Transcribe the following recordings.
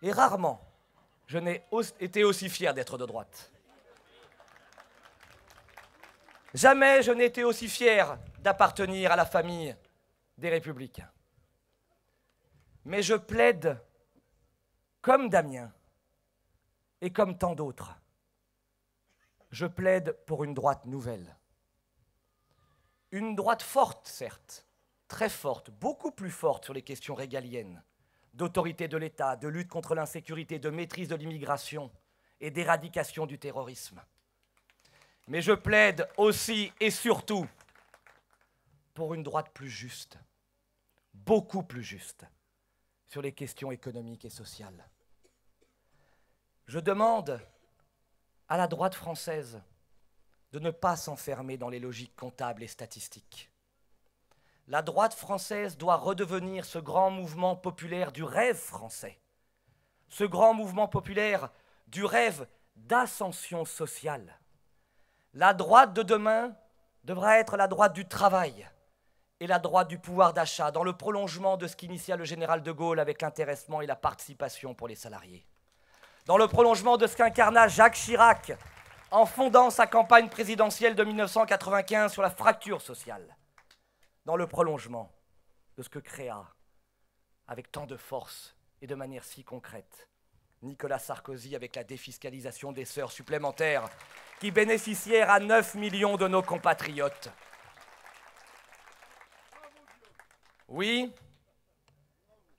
Et rarement, je n'ai été aussi fier d'être de droite. Jamais je n'ai été aussi fier d'appartenir à la famille des Républicains. Mais je plaide, comme Damien et comme tant d'autres, je plaide pour une droite nouvelle. Une droite forte, certes, très forte, beaucoup plus forte sur les questions régaliennes, d'autorité de l'État, de lutte contre l'insécurité, de maîtrise de l'immigration et d'éradication du terrorisme. Mais je plaide aussi et surtout pour une droite plus juste, beaucoup plus juste, sur les questions économiques et sociales. Je demande à la droite française de ne pas s'enfermer dans les logiques comptables et statistiques. La droite française doit redevenir ce grand mouvement populaire du rêve français, ce grand mouvement populaire du rêve d'ascension sociale. La droite de demain devra être la droite du travail et la droite du pouvoir d'achat, dans le prolongement de ce qu'initia le général de Gaulle avec l'intéressement et la participation pour les salariés. Dans le prolongement de ce qu'incarna Jacques Chirac en fondant sa campagne présidentielle de 1995 sur la fracture sociale. Dans le prolongement de ce que créa, avec tant de force et de manière si concrète, Nicolas Sarkozy avec la défiscalisation des heures supplémentaires qui bénéficièrent à 9 millions de nos compatriotes. Oui,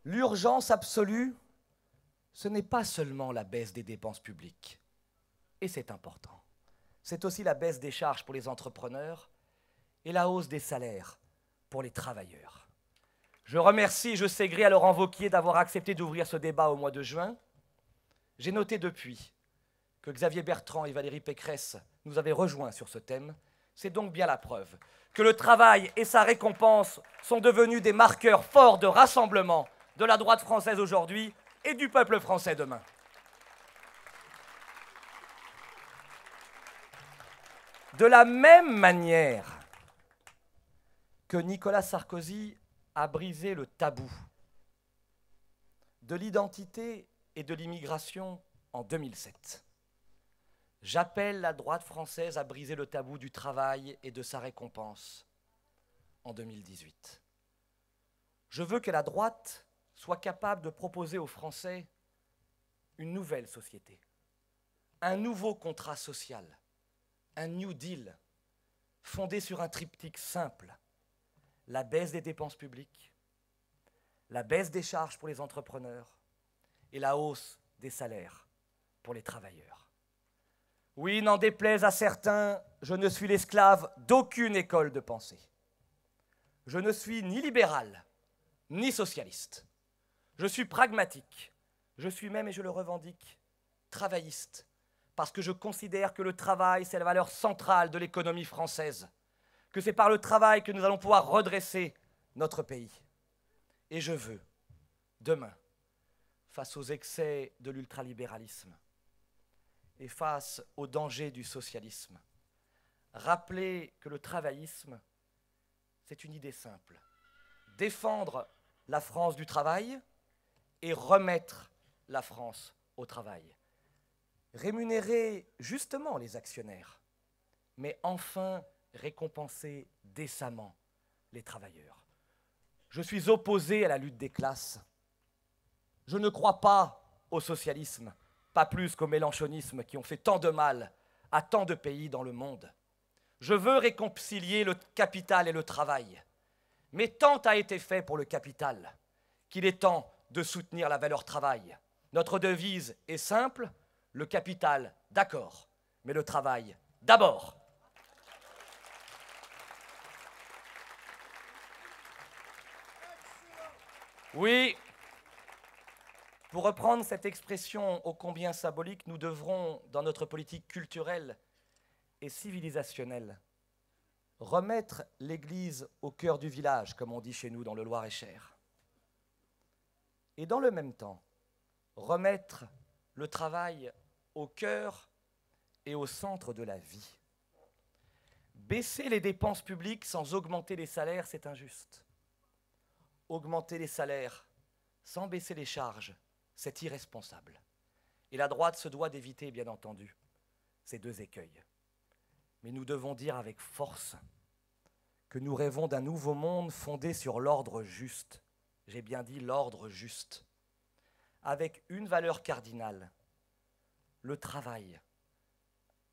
l'urgence absolue, ce n'est pas seulement la baisse des dépenses publiques, et c'est important. C'est aussi la baisse des charges pour les entrepreneurs et la hausse des salaires pour les travailleurs. Je remercie, je sais gré à Laurent Wauquiez d'avoir accepté d'ouvrir ce débat au mois de juin. J'ai noté depuis que Xavier Bertrand et Valérie Pécresse nous avaient rejoints sur ce thème. C'est donc bien la preuve que le travail et sa récompense sont devenus des marqueurs forts de rassemblement de la droite française aujourd'hui et du peuple français demain. De la même manière que Nicolas Sarkozy a brisé le tabou de l'identité et de l'immigration en 2007. J'appelle la droite française à briser le tabou du travail et de sa récompense en 2018. Je veux que la droite soit capable de proposer aux Français une nouvelle société, un nouveau contrat social, un New Deal fondé sur un triptyque simple: la baisse des dépenses publiques, la baisse des charges pour les entrepreneurs et la hausse des salaires pour les travailleurs. Oui, n'en déplaise à certains, je ne suis l'esclave d'aucune école de pensée. Je ne suis ni libéral, ni socialiste. Je suis pragmatique. Je suis même, et je le revendique, travailliste, parce que je considère que le travail, c'est la valeur centrale de l'économie française, que c'est par le travail que nous allons pouvoir redresser notre pays. Et je veux, demain, face aux excès de l'ultralibéralisme et face aux dangers du socialisme, rappeler que le travaillisme, c'est une idée simple: défendre la France du travail et remettre la France au travail. Rémunérer justement les actionnaires, mais enfin récompenser décemment les travailleurs. Je suis opposé à la lutte des classes. Je ne crois pas au socialisme, pas plus qu'au mélenchonisme qui ont fait tant de mal à tant de pays dans le monde. Je veux réconcilier le capital et le travail. Mais tant a été fait pour le capital qu'il est temps de soutenir la valeur travail. Notre devise est simple: le capital, d'accord, mais le travail, d'abord. Oui, pour reprendre cette expression ô combien symbolique, nous devrons, dans notre politique culturelle et civilisationnelle, remettre l'Église au cœur du village, comme on dit chez nous dans le Loir-et-Cher. Et dans le même temps, remettre le travail au cœur et au centre de la vie. Baisser les dépenses publiques sans augmenter les salaires, c'est injuste. Augmenter les salaires sans baisser les charges, C'est irresponsable. Et la droite se doit d'éviter, bien entendu, ces deux écueils. Mais nous devons dire avec force que nous rêvons d'un nouveau monde fondé sur l'ordre juste. J'ai bien dit l'ordre juste. Avec une valeur cardinale, le travail.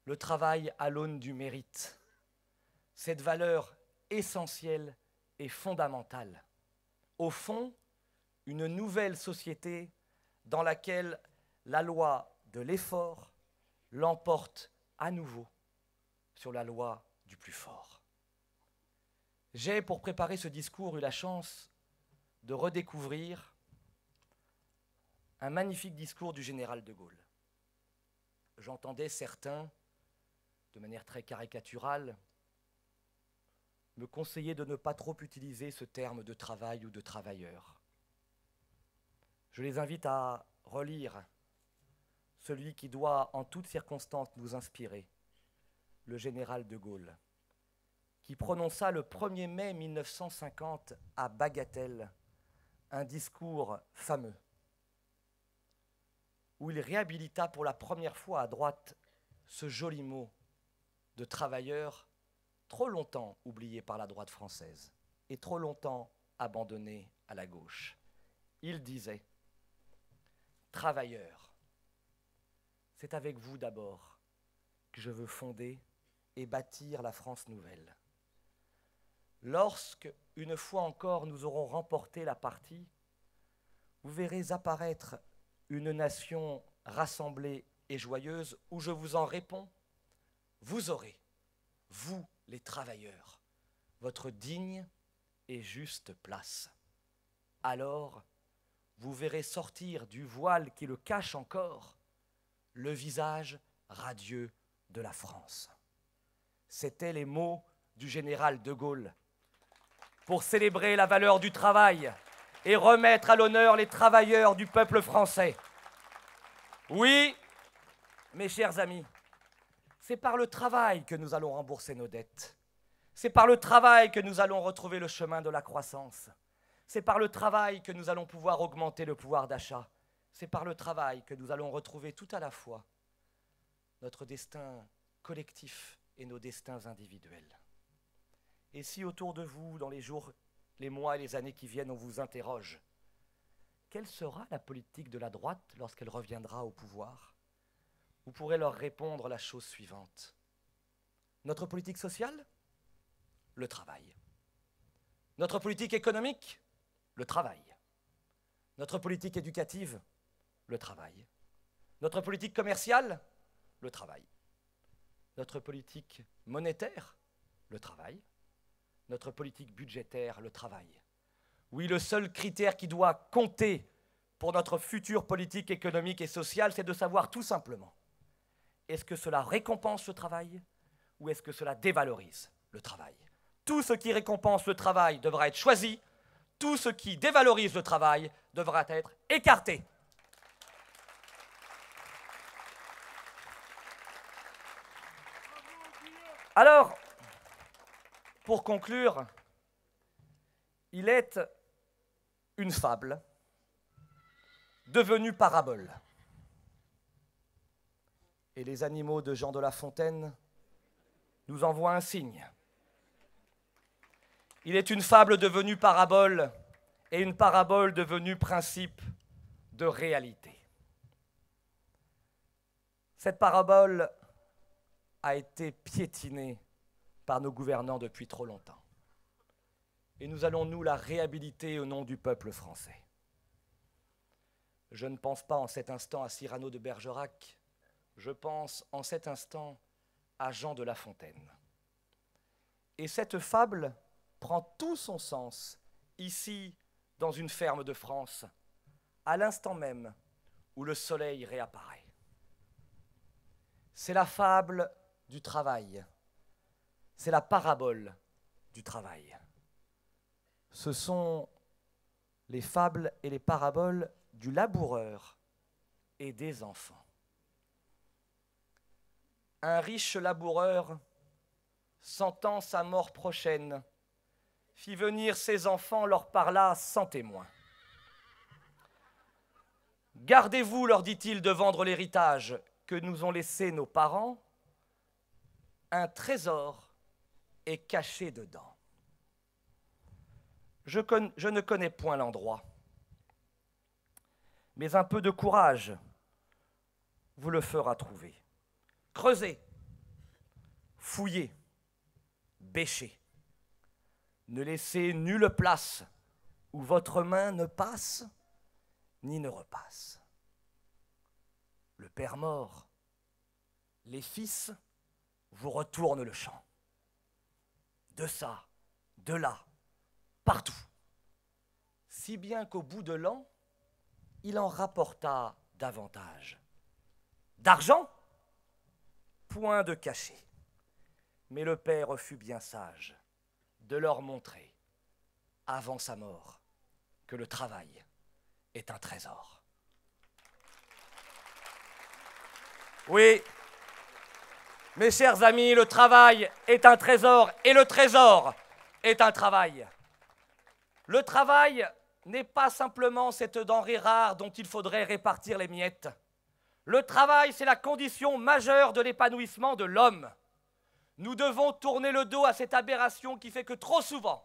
Le travail à l'aune du mérite. Cette valeur essentielle et fondamentale. Au fond, une nouvelle société dans laquelle la loi de l'effort l'emporte à nouveau sur la loi du plus fort. J'ai, pour préparer ce discours, eu la chance de redécouvrir un magnifique discours du général de Gaulle. J'entendais certains, de manière très caricaturale, me conseiller de ne pas trop utiliser ce terme de travail ou de travailleur. Je les invite à relire celui qui doit en toutes circonstances nous inspirer, le général de Gaulle, qui prononça le 1er mai 1950 à Bagatelle un discours fameux, où il réhabilita pour la première fois à droite ce joli mot de travailleur trop longtemps oublié par la droite française et trop longtemps abandonné à la gauche. Il disait « Travailleurs, c'est avec vous d'abord que je veux fonder et bâtir la France nouvelle. Lorsque, une fois encore, nous aurons remporté la partie, vous verrez apparaître une nation rassemblée et joyeuse où je vous en réponds, vous aurez, vous les travailleurs, votre digne et juste place. Alors, vous verrez sortir du voile qui le cache encore le visage radieux de la France. » C'étaient les mots du général de Gaulle pour célébrer la valeur du travail et remettre à l'honneur les travailleurs du peuple français. Oui, mes chers amis, c'est par le travail que nous allons rembourser nos dettes. C'est par le travail que nous allons retrouver le chemin de la croissance. C'est par le travail que nous allons pouvoir augmenter le pouvoir d'achat. C'est par le travail que nous allons retrouver tout à la fois notre destin collectif et nos destins individuels. Et si autour de vous, dans les jours, les mois et les années qui viennent, on vous interroge, quelle sera la politique de la droite lorsqu'elle reviendra au pouvoir? Vous pourrez leur répondre la chose suivante. Notre politique sociale? Le travail. Notre politique économique? Le travail. Notre politique éducative? Le travail. Notre politique commerciale? Le travail. Notre politique monétaire? Le travail. Notre politique budgétaire? Le travail. Oui, le seul critère qui doit compter pour notre future politique économique et sociale, c'est de savoir tout simplement, est-ce que cela récompense le travail ou est-ce que cela dévalorise le travail? Tout ce qui récompense le travail devra être choisi, tout ce qui dévalorise le travail devra être écarté. Alors, pour conclure, il est une fable devenue parabole. Et les animaux de Jean de La Fontaine nous envoient un signe. Il est une fable devenue parabole et une parabole devenue principe de réalité. Cette parabole a été piétinée par nos gouvernants depuis trop longtemps. Et nous allons, nous, la réhabiliter au nom du peuple français. Je ne pense pas en cet instant à Cyrano de Bergerac, je pense en cet instant à Jean de La Fontaine. Et cette fable prend tout son sens ici, dans une ferme de France, à l'instant même où le soleil réapparaît. C'est la fable du travail, c'est la parabole du travail. Ce sont les fables et les paraboles du laboureur et des enfants. Un riche laboureur, sentant sa mort prochaine, fit venir ses enfants, leur parla sans témoin. Gardez-vous, leur dit-il, de vendre l'héritage que nous ont laissé nos parents. Un trésor est caché dedans. Je ne connais point l'endroit, mais un peu de courage vous le fera trouver. Creusez, fouillez, bêchez. Ne laissez nulle place où votre main ne passe ni ne repasse. Le père mort, les fils vous retournent le champ. De ça, de là, partout. Si bien qu'au bout de l'an, il en rapporta davantage. D'argent, point de cachet. Mais le père fut bien sage de leur montrer, avant sa mort, que le travail est un trésor. Oui, mes chers amis, le travail est un trésor et le trésor est un travail. Le travail n'est pas simplement cette denrée rare dont il faudrait répartir les miettes. Le travail, c'est la condition majeure de l'épanouissement de l'homme. Nous devons tourner le dos à cette aberration qui fait que trop souvent,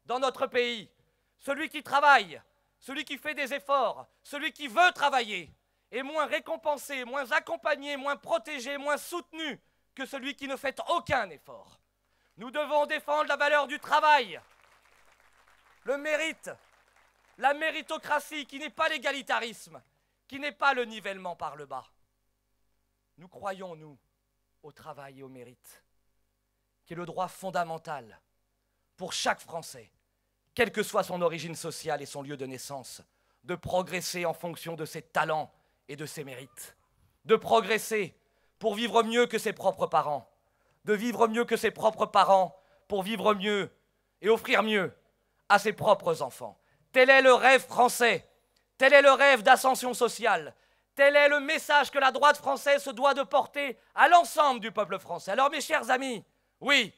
dans notre pays, celui qui travaille, celui qui fait des efforts, celui qui veut travailler, est moins récompensé, moins accompagné, moins protégé, moins soutenu que celui qui ne fait aucun effort. Nous devons défendre la valeur du travail, le mérite, la méritocratie qui n'est pas l'égalitarisme, qui n'est pas le nivellement par le bas. Nous croyons, nous, au travail et au mérite, qui est le droit fondamental pour chaque Français, quelle que soit son origine sociale et son lieu de naissance, de progresser en fonction de ses talents et de ses mérites, de progresser pour vivre mieux que ses propres parents, de vivre mieux que ses propres parents pour vivre mieux et offrir mieux à ses propres enfants. Tel est le rêve français, tel est le rêve d'ascension sociale, tel est le message que la droite française se doit de porter à l'ensemble du peuple français. Alors mes chers amis, oui,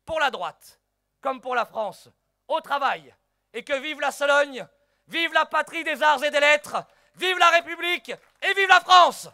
pour la droite, comme pour la France, au travail, et que vive la Sologne, vive la patrie des arts et des lettres, vive la République et vive la France!